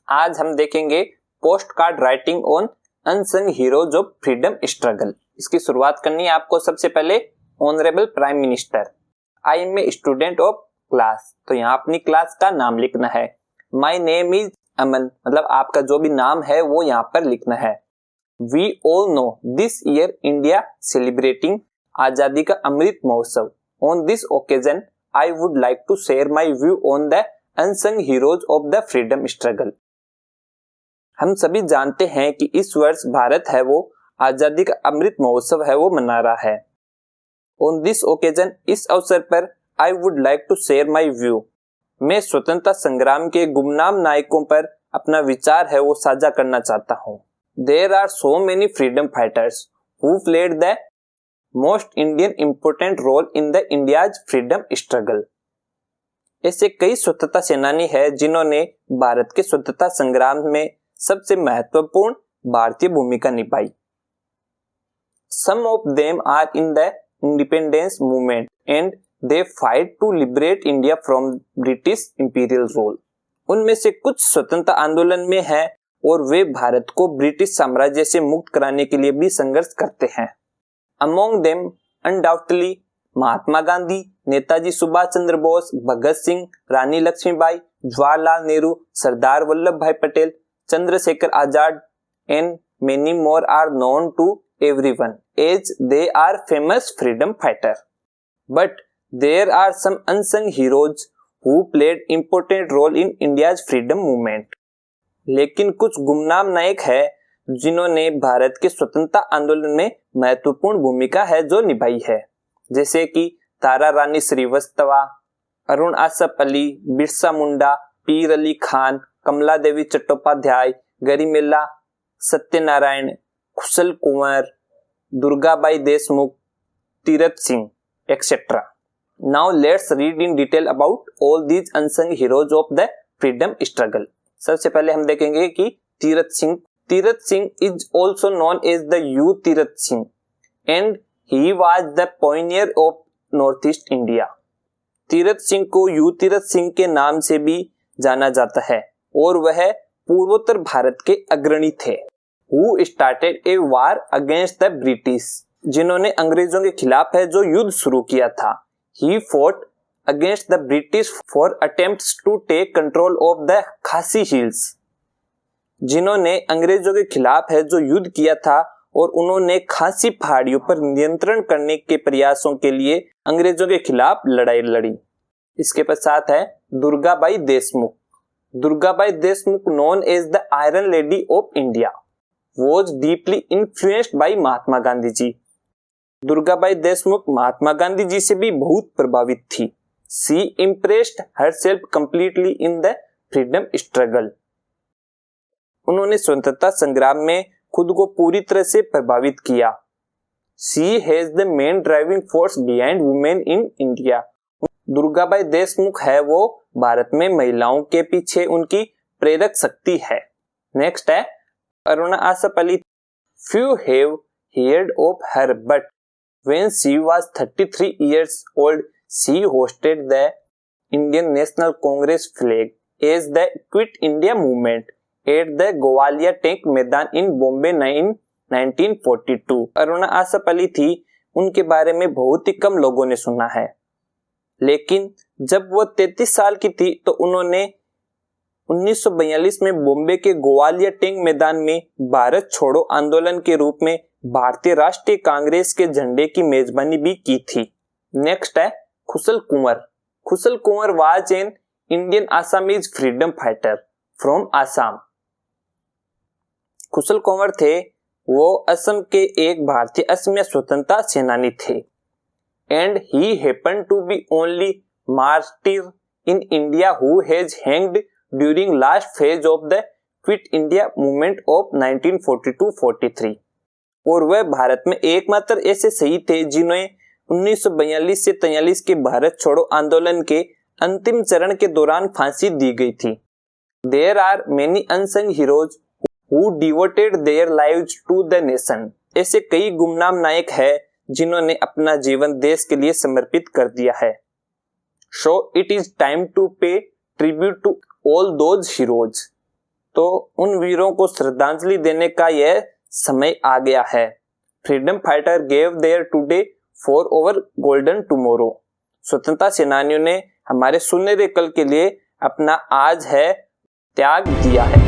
आज हम देखेंगे post card writing on unsung heroes of freedom struggle. इसकी शुरुआत करनी है आपको सबसे पहले honourable prime minister. I am a student of class, तो यहाँ अपनी क्लास का नाम लिखना है। माई नेम इज अमन, मतलब आपका जो भी नाम है वो यहाँ पर लिखना है। We all know this year India celebrating Azadi ka Amrit Mahotsav. On this occasion I would like to share my view on the unsung heroes of the freedom struggle. हम सभी जानते हैं कि इस वर्ष भारत है वो आजादी का अमृत महोत्सव है वो मना रहा है। ऑन दिस ओकेजन, इस अवसर पर I would like to share my view, मैं स्वतंत्रता संग्राम के गुमनाम नायकों पर अपना विचार है वो साझा करना चाहता हूँ। There are so many freedom fighters who played the most Indian important role in the India's freedom struggle. ऐसे कई स्वतंत्रता सेनानी है जिन्होंने भारत के स्वतंत्रता संग्राम में सबसे महत्वपूर्ण भारतीय भूमिका निभाई। Some of them are in the independence movement and they fight to liberate India from British imperial rule. उनमें से कुछ स्वतंत्रता आंदोलन में है और वे भारत को ब्रिटिश साम्राज्य से मुक्त कराने के लिए भी संघर्ष करते हैं। Among them undoubtedly Mahatma Gandhi, Netaji Subhash Chandra Bose, Bhagat Singh, रानी लक्ष्मीबाई, जवाहरलाल नेहरू, सरदार वल्लभ भाई Patel, Chandrashekhar Azad and many more are known to everyone as they are famous freedom fighter. But there are some unsung heroes who played important role in India's freedom movement. लेकिन कुछ गुमनाम नायक है जिन्होंने भारत के स्वतंत्रता आंदोलन में महत्वपूर्ण भूमिका है जो निभाई है, जैसे कि तारा रानी Srivastava, Arun Asaf Ali, Birsa Munda, Pir Ali Khan, Kamala Devi Chattopadhyay, Garimella Satyanarayana, Kushal Konwar, Durgabai Deshmukh, Tirot Singh etcetera. Now let's read in detail about all these unsung heroes of the freedom struggle. सबसे पहले हम देखेंगे कि Tirot Singh is also known as the U Tirot Singh and he was the pioneer of north east India. Tirot Singh को यू तीरथ सिंह के नाम से भी जाना जाता है और वह पूर्वोत्तर भारत के अग्रणी थे। Who started a war against the British, जिन्होंने अंग्रेजों के खिलाफ है जो युद्ध शुरू किया था। He fought against the British for attempts to take control of the खासी हिल्स, जिन्होंने अंग्रेजों के खिलाफ है जो युद्ध किया था और उन्होंने खासी पहाड़ियों पर नियंत्रण करने के प्रयासों के लिए अंग्रेजों के खिलाफ लड़ाई लड़ी। इसके पश्चात है Durgabai Deshmukh. Durgabai Deshmukh known as the Iron Lady of India was deeply influenced by Mahatma Gandhi ji. Durgabai Deshmukh Mahatma Gandhi ji से भी बहुत प्रभावित थी। She impressed herself completely in the freedom struggle. उन्होंने स्वतंत्रता संग्राम में खुद को पूरी तरह से प्रभावित किया। She has the main driving force behind women in India. Durgabai Deshmukh है वो भारत में महिलाओं के पीछे उनकी प्रेरक शक्ति है। नेक्स्ट है Arun Asaf Ali. Few have heard of her, but when she was 33 years old, she hosted the Indian National Congress flag as the Quit India movement at the Gwalior Tank मैदान in Bombay in 1942। Arun Asaf Ali थी, उनके बारे में बहुत ही कम लोगों ने सुना है, लेकिन जब वो 33 साल की थी तो उन्होंने 1942 में बॉम्बे के ग्वालियर टैंक मैदान में भारत छोड़ो आंदोलन के रूप में भारतीय राष्ट्रीय कांग्रेस के झंडे की मेजबानी भी की थी। नेक्स्ट है Kushal Konwar. Kushal Konwar was an Indian Assamese freedom fighter from Assam. Kushal Konwar थे वो असम के एक भारतीय असमिया स्वतंत्रता सेनानी थे। And he happened to be only martyr in India who has hanged during last phase of the Quit India movement of 1942-43। और वह भारत में एकमात्र ऐसे शहीद थे जिन्हें 1942 से 43 के भारत छोड़ो आंदोलन के अंतिम चरण के दौरान फांसी दी गई थी। There are many unsung heroes who devoted their lives to the nation। ऐसे कई गुमनाम नायक है जिन्होंने अपना जीवन देश के लिए समर्पित कर दिया है। So it is time to pay tribute to all those heroes। तो उन वीरों को श्रद्धांजलि देने का यह समय आ गया है। Freedom fighter gave there today for over golden tomorrow. स्वतंत्रता सेनानियों ने हमारे सुनहरे कल के लिए अपना आज है त्याग दिया है।